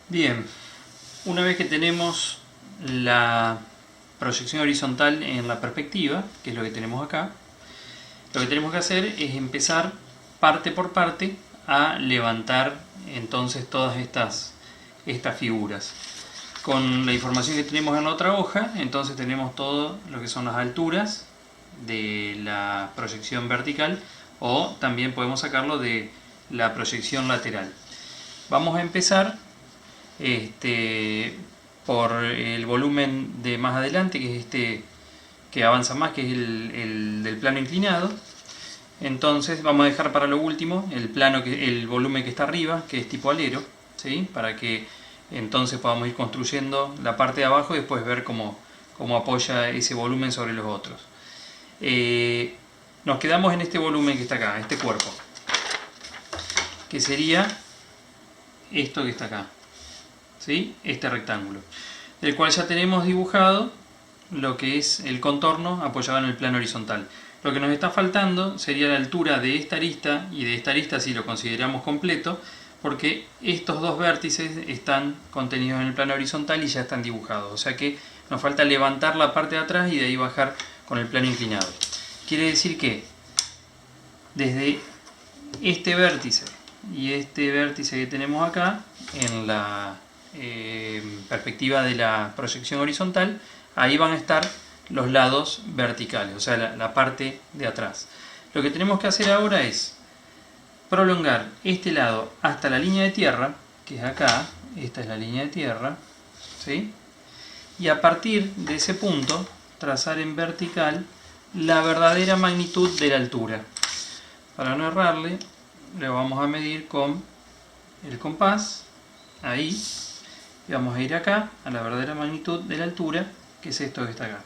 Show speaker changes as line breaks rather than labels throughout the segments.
Bien, una vez que tenemos la proyección horizontal en la perspectiva, que es lo que tenemos acá, lo que tenemos que hacer es empezar parte por parte a levantar entonces todas estas figuras. Con la información que tenemos en la otra hoja, entonces tenemos todo lo que son las alturas de la proyección vertical, o también podemos sacarlo de la proyección lateral. Vamos a empezar por el volumen de más adelante, que es este que avanza más, que es el del plano inclinado. Entonces vamos a dejar para lo último el volumen que está arriba, que es tipo alero, ¿sí? Para que entonces podamos ir construyendo la parte de abajo y después ver cómo apoya ese volumen sobre los otros. Nos quedamos en este volumen que está acá, este cuerpo, que sería esto que está acá, ¿sí? Este rectángulo, del cual ya tenemos dibujado lo que es el contorno apoyado en el plano horizontal. Lo que nos está faltando sería la altura de esta arista, y de esta arista si lo consideramos completo, porque estos dos vértices están contenidos en el plano horizontal y ya están dibujados. O sea que nos falta levantar la parte de atrás y de ahí bajar con el plano inclinado. Quiere decir que desde este vértice y este vértice que tenemos acá, en la perspectiva de la proyección horizontal, ahí van a estar los lados verticales, o sea, la parte de atrás. Lo que tenemos que hacer ahora es prolongar este lado hasta la línea de tierra, que es acá. Esta es la línea de tierra, ¿sí? Y a partir de ese punto trazar en vertical la verdadera magnitud de la altura. Para no errarle, le vamos a medir con el compás, ahí, y vamos a ir acá a la verdadera magnitud de la altura, que es esto que está acá.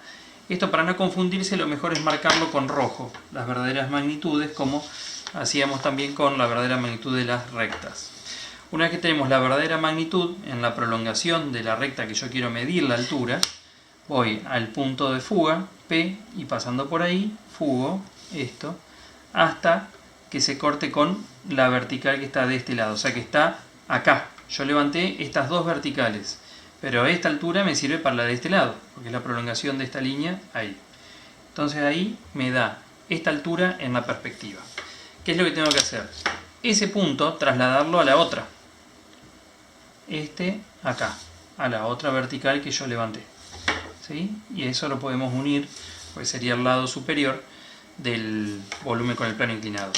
Esto, para no confundirse, lo mejor es marcarlo con rojo, las verdaderas magnitudes, como hacíamos también con la verdadera magnitud de las rectas. Una vez que tenemos la verdadera magnitud en la prolongación de la recta que yo quiero medir la altura, voy al punto de fuga, P, y pasando por ahí, fugo esto, hasta que se corte con la vertical que está de este lado, o sea que está acá. Yo levanté estas dos verticales, pero esta altura me sirve para la de este lado, porque es la prolongación de esta línea ahí. Entonces ahí me da esta altura en la perspectiva. ¿Qué es lo que tengo que hacer? Ese punto trasladarlo a la otra. Acá, a la otra vertical que yo levanté, ¿sí? Y eso lo podemos unir, pues sería el lado superior del volumen con el plano inclinado.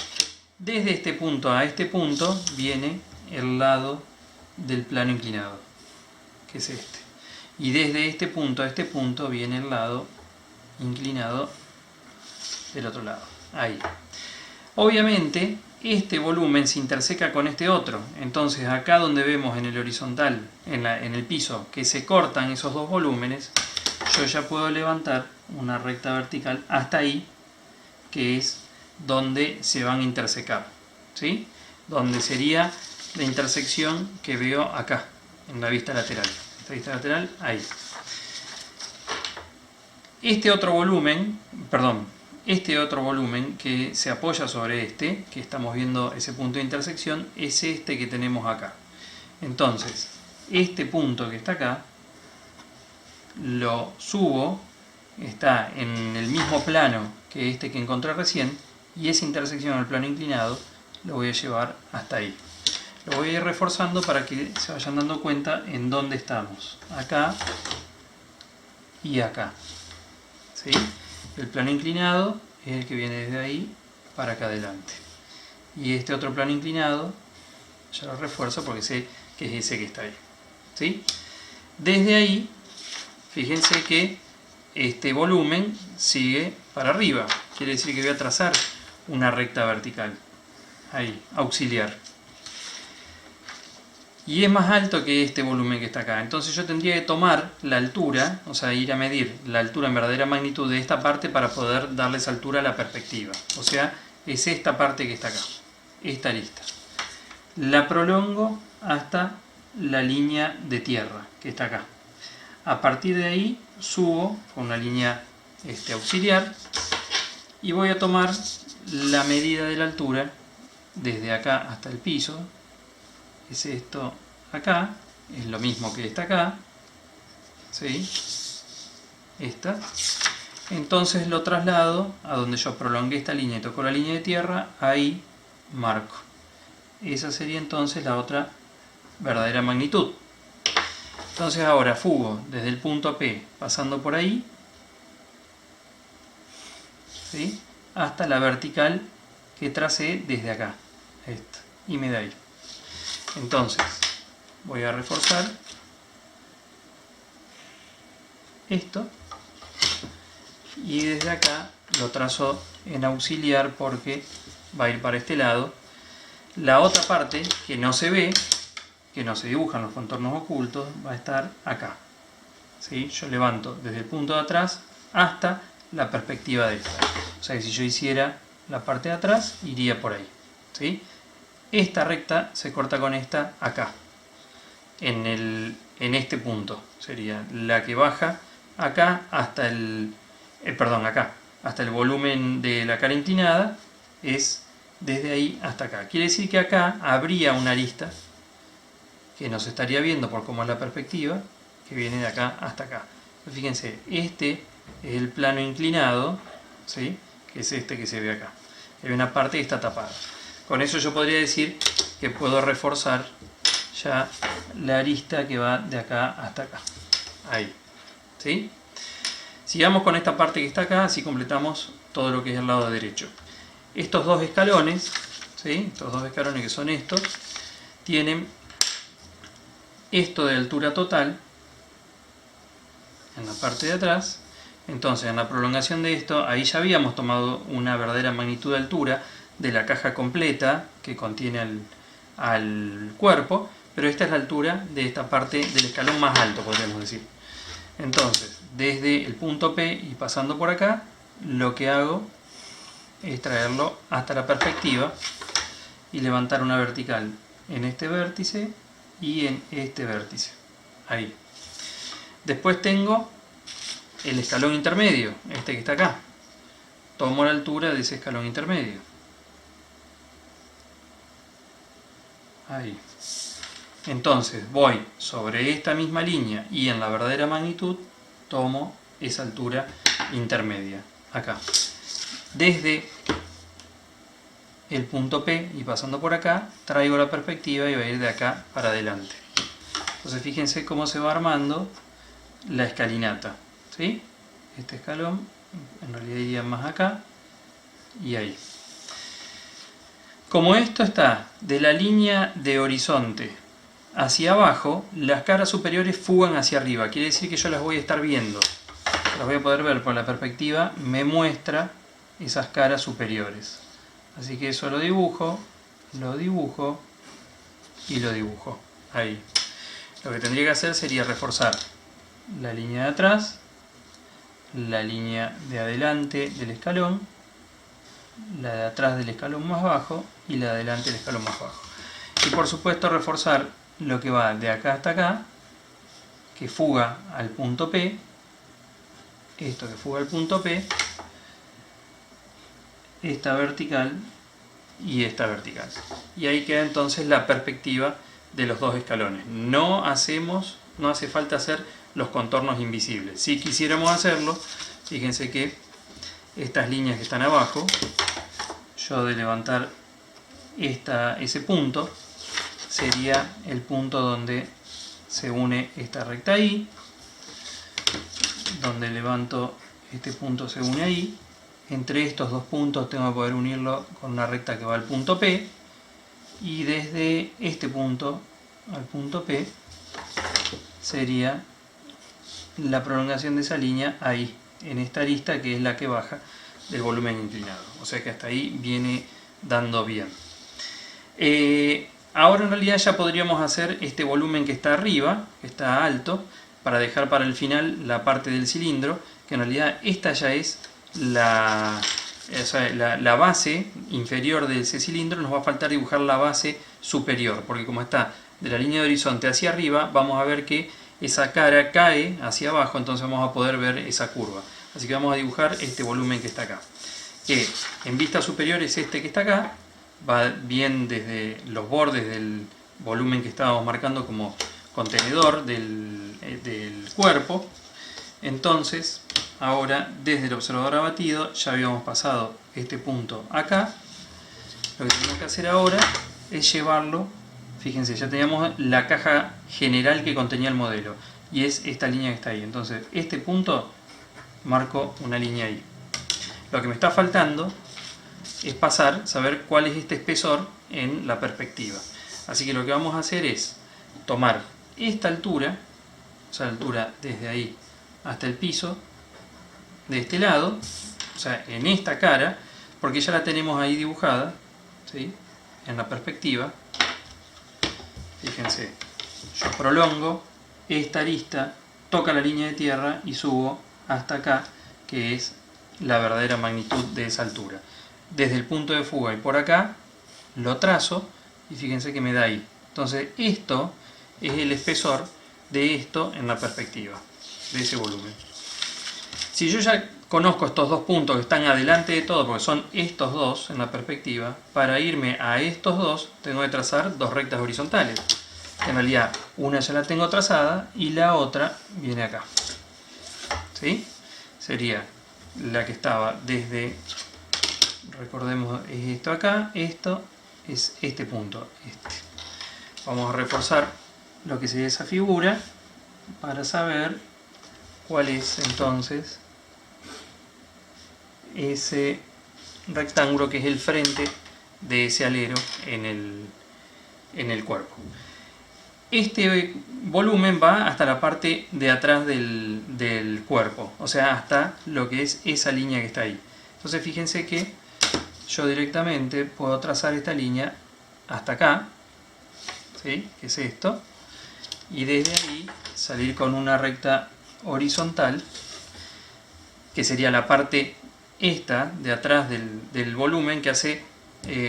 Desde este punto a este punto viene el lado del plano inclinado, que es este. Y desde este punto a este punto viene el lado inclinado del otro lado. Ahí. Obviamente, este volumen se interseca con este otro. Entonces, acá donde vemos en el horizontal, en el piso, que se cortan esos dos volúmenes, yo ya puedo levantar una recta vertical hasta ahí, que es donde se van a intersecar, ¿sí? Donde sería la intersección que veo acá, en la vista lateral. Esta vista lateral, ahí. Este otro volumen que se apoya sobre este, que estamos viendo ese punto de intersección, es este que tenemos acá. Entonces, este punto que está acá, lo subo, está en el mismo plano que este que encontré recién, y esa intersección al plano inclinado lo voy a llevar hasta ahí. Lo voy a ir reforzando para que se vayan dando cuenta en dónde estamos. Acá y acá, ¿sí? El plano inclinado es el que viene desde ahí para acá adelante. Y este otro plano inclinado, ya lo refuerzo porque sé que es ese que está ahí, ¿sí? Desde ahí, fíjense que este volumen sigue para arriba. Quiere decir que voy a trazar una recta vertical, ahí, auxiliar. Y es más alto que este volumen que está acá. Entonces yo tendría que tomar la altura, o sea, ir a medir la altura en verdadera magnitud de esta parte para poder darles altura a la perspectiva. O sea, es esta parte que está acá, esta arista. La prolongo hasta la línea de tierra, que está acá. A partir de ahí subo con una línea auxiliar y voy a tomar la medida de la altura desde acá hasta el piso. Es esto acá, es lo mismo que esta acá, ¿sí? Esta. Entonces lo traslado a donde yo prolongué esta línea y tocó la línea de tierra, ahí marco. Esa sería entonces la otra verdadera magnitud. Entonces ahora fugo desde el punto P, pasando por ahí, ¿sí?, hasta la vertical que tracé desde acá, esta, y me da ahí. Entonces voy a reforzar esto y desde acá lo trazo en auxiliar porque va a ir para este lado. La otra parte que no se ve, que no se dibujan los contornos ocultos, va a estar acá, ¿sí? Yo levanto desde el punto de atrás hasta la perspectiva de esta. O sea que si yo hiciera la parte de atrás, iría por ahí, ¿sí? Esta recta se corta con esta acá, en este punto. Sería la que baja acá hasta acá, hasta el volumen de la cara inclinada, es desde ahí hasta acá. Quiere decir que acá habría una arista que nos estaría viendo por cómo es la perspectiva, que viene de acá hasta acá. Fíjense, este es el plano inclinado, ¿sí?, que es este que se ve acá. Hay una parte que está tapada. Con eso yo podría decir que puedo reforzar ya la arista que va de acá hasta acá. Ahí, ¿sí? Sigamos con esta parte que está acá, así completamos todo lo que es el lado derecho. Estos dos escalones, ¿sí?, estos dos escalones que son estos, tienen esto de altura total en la parte de atrás. Entonces en la prolongación de esto, ahí ya habíamos tomado una verdadera magnitud de altura de la caja completa que contiene al cuerpo, pero esta es la altura de esta parte del escalón más alto, podríamos decir. Entonces desde el punto P y pasando por acá, lo que hago es traerlo hasta la perspectiva y levantar una vertical en este vértice y en este vértice, ahí. Después tengo el escalón intermedio, este que está acá. Tomo la altura de ese escalón intermedio, ahí. Entonces voy sobre esta misma línea y en la verdadera magnitud tomo esa altura intermedia, acá. Desde el punto P y pasando por acá, traigo la perspectiva y va a ir de acá para adelante. Entonces fíjense cómo se va armando la escalinata, ¿sí? Este escalón, en realidad iría más acá y ahí. Como esto está de la línea de horizonte hacia abajo, las caras superiores fugan hacia arriba. Quiere decir que yo las voy a estar viendo. Las voy a poder ver por la perspectiva, me muestra esas caras superiores. Así que eso lo dibujo y lo dibujo. Ahí. Lo que tendría que hacer sería reforzar la línea de atrás, la línea de adelante del escalón, la de atrás del escalón más bajo y la de adelante del escalón más bajo. Y por supuesto reforzar lo que va de acá hasta acá, que fuga al punto P, esto que fuga al punto P, esta vertical y esta vertical. Y ahí queda entonces la perspectiva de los dos escalones. No hace falta hacer los contornos invisibles. Si quisiéramos hacerlo, fíjense que estas líneas que están abajo, yo de levantar ese punto, sería el punto donde se une esta recta ahí, donde levanto este punto se une ahí. Entre estos dos puntos tengo que poder unirlo con una recta que va al punto P, y desde este punto al punto P sería la prolongación de esa línea ahí, en esta arista que es la que baja del volumen inclinado. O sea que hasta ahí viene dando bien. Ahora en realidad ya podríamos hacer este volumen que está arriba, que está alto, para dejar para el final la parte del cilindro, que en realidad esta ya es la base inferior de ese cilindro. Nos va a faltar dibujar la base superior, porque como está de la línea de horizonte hacia arriba, vamos a ver que esa cara cae hacia abajo, entonces vamos a poder ver esa curva. Así que vamos a dibujar este volumen que está acá, que en vista superior es este que está acá, va bien desde los bordes del volumen que estábamos marcando como contenedor del cuerpo. Entonces, ahora desde el observador abatido ya habíamos pasado este punto acá. Lo que tenemos que hacer ahora es llevarlo, fíjense, ya teníamos la caja general que contenía el modelo y es esta línea que está ahí. Entonces, este punto marco una línea ahí. Lo que me está faltando es saber cuál es este espesor en la perspectiva. Así que lo que vamos a hacer es tomar esta altura, o sea, la altura desde ahí hasta el piso, de este lado, o sea, en esta cara, porque ya la tenemos ahí dibujada, ¿sí?, en la perspectiva. Fíjense, yo prolongo esta arista, toca la línea de tierra y subo hasta acá, que es la verdadera magnitud de esa altura. Desde el punto de fuga y por acá lo trazo y fíjense que me da ahí. Entonces esto es el espesor de esto en la perspectiva, de ese volumen. Si yo ya conozco estos dos puntos que están adelante de todo, porque son estos dos en la perspectiva, para irme a estos dos tengo que trazar dos rectas horizontales. En realidad una ya la tengo trazada y la otra viene acá, ¿sí? Sería la que estaba desde, recordemos, es esto acá, esto es este punto, este. Vamos a reforzar lo que sería esa figura para saber cuál es entonces ese rectángulo que es el frente de ese alero en el cuerpo. Este volumen va hasta la parte de atrás del cuerpo, o sea, hasta lo que es esa línea que está ahí. Entonces fíjense que yo directamente puedo trazar esta línea hasta acá, ¿sí?, que es esto, y desde ahí salir con una recta horizontal, que sería la parte esta de atrás del volumen que hace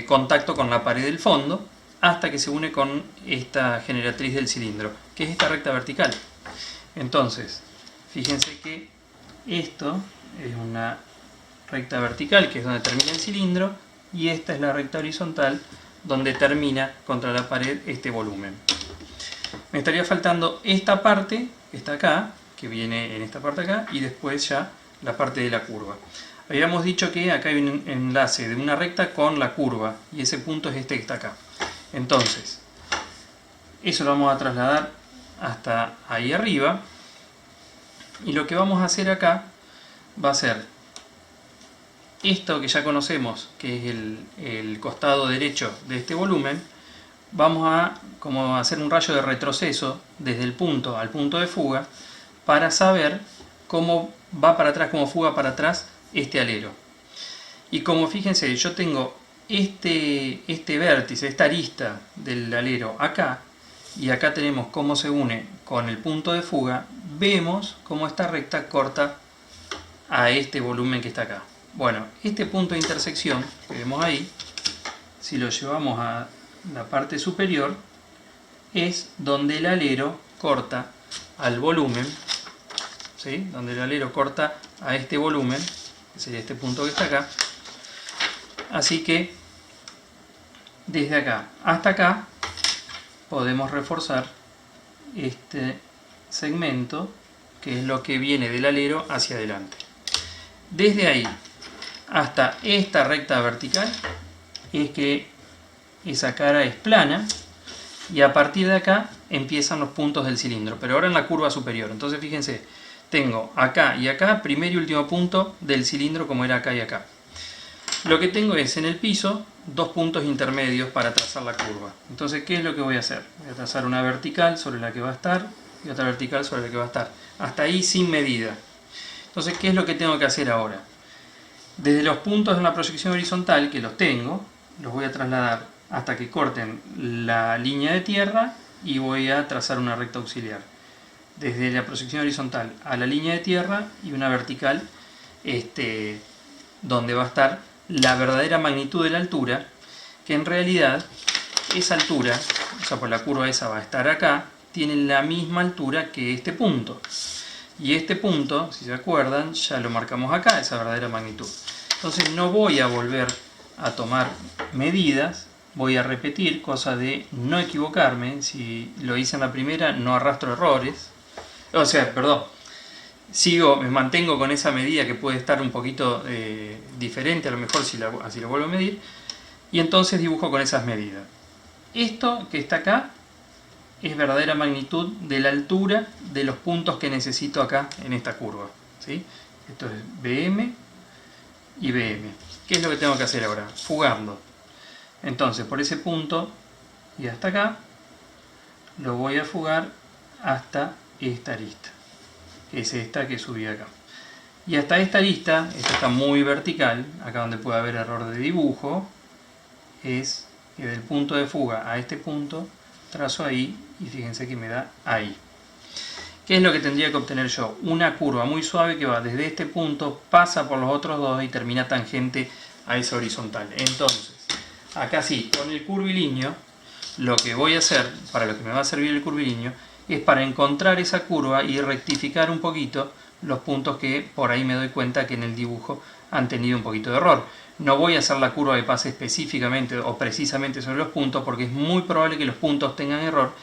contacto con la pared del fondo, hasta que se une con esta generatriz del cilindro, que es esta recta vertical. Entonces, fíjense que esto es una recta vertical, que es donde termina el cilindro, y esta es la recta horizontal, donde termina contra la pared este volumen. Me estaría faltando esta parte, que está acá, que viene en esta parte acá, y después ya la parte de la curva. Habíamos dicho que acá hay un enlace de una recta con la curva, y ese punto es este que está acá. Entonces, eso lo vamos a trasladar hasta ahí arriba, y lo que vamos a hacer acá va a ser esto que ya conocemos, que es el costado derecho de este volumen. Vamos a como hacer un rayo de retroceso desde el punto al punto de fuga para saber cómo va para atrás, cómo fuga para atrás este alero. Y como fíjense, yo tengo este vértice, esta arista del alero acá, y acá tenemos cómo se une con el punto de fuga, vemos cómo esta recta corta a este volumen que está acá. Bueno, este punto de intersección que vemos ahí, si lo llevamos a la parte superior, es donde el alero corta al volumen, ¿sí?, donde el alero corta a este volumen, que sería este punto que está acá. Así que desde acá hasta acá podemos reforzar este segmento, que es lo que viene del alero hacia adelante. Desde ahí hasta esta recta vertical es que esa cara es plana, y a partir de acá empiezan los puntos del cilindro, pero ahora en la curva superior. Entonces fíjense, tengo acá y acá primer y último punto del cilindro, como era acá y acá. Lo que tengo es en el piso dos puntos intermedios para trazar la curva. Entonces, ¿qué es lo que voy a hacer? Voy a trazar una vertical sobre la que va a estar y otra vertical sobre la que va a estar. Hasta ahí sin medida. Entonces, ¿qué es lo que tengo que hacer ahora? Desde los puntos en la proyección horizontal, que los tengo, los voy a trasladar hasta que corten la línea de tierra y voy a trazar una recta auxiliar. Desde la proyección horizontal a la línea de tierra y una vertical donde va a estar la verdadera magnitud de la altura, que en realidad esa altura, o sea, por la curva esa va a estar acá, tiene la misma altura que este punto. Y este punto, si se acuerdan, ya lo marcamos acá, esa verdadera magnitud. Entonces no voy a volver a tomar medidas, voy a repetir, cosa de no equivocarme. Si lo hice en la primera, no arrastro errores. O sea, perdón, me mantengo con esa medida que puede estar un poquito diferente, a lo mejor así lo vuelvo a medir, y entonces dibujo con esas medidas. Esto que está acá es verdadera magnitud de la altura de los puntos que necesito acá en esta curva, ¿sí? Esto es BM y BM. ¿Qué es lo que tengo que hacer ahora? Fugarlo. Entonces, por ese punto y hasta acá, lo voy a fugar hasta esta arista, que es esta que subí acá. Y hasta esta arista, esta está muy vertical, acá donde puede haber error de dibujo, es que del punto de fuga a este punto, trazo ahí y fíjense que me da ahí. ¿Qué es lo que tendría que obtener yo? Una curva muy suave que va desde este punto, pasa por los otros dos y termina tangente a esa horizontal. Entonces, acá sí, con el curvilíneo, lo que voy a hacer, para lo que me va a servir el curvilíneo, es para encontrar esa curva y rectificar un poquito los puntos que por ahí me doy cuenta que en el dibujo han tenido un poquito de error. No voy a hacer la curva que pase específicamente o precisamente sobre los puntos porque es muy probable que los puntos tengan error.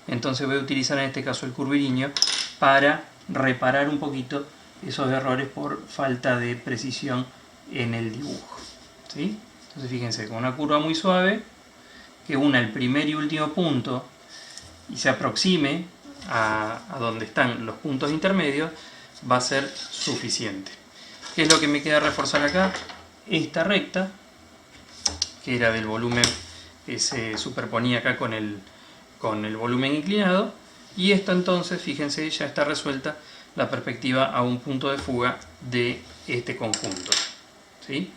Entonces voy a utilizar en este caso el curvilíneo para reparar un poquito esos errores por falta de precisión en el dibujo, ¿sí? Entonces fíjense, con una curva muy suave que una el primer y último punto y se aproxime a donde están los puntos intermedios, va a ser suficiente. ¿Qué es lo que me queda reforzar acá? Esta recta, que era del volumen que se superponía acá con el volumen inclinado, y esto entonces, fíjense, ya está resuelta la perspectiva a un punto de fuga de este conjunto, ¿sí?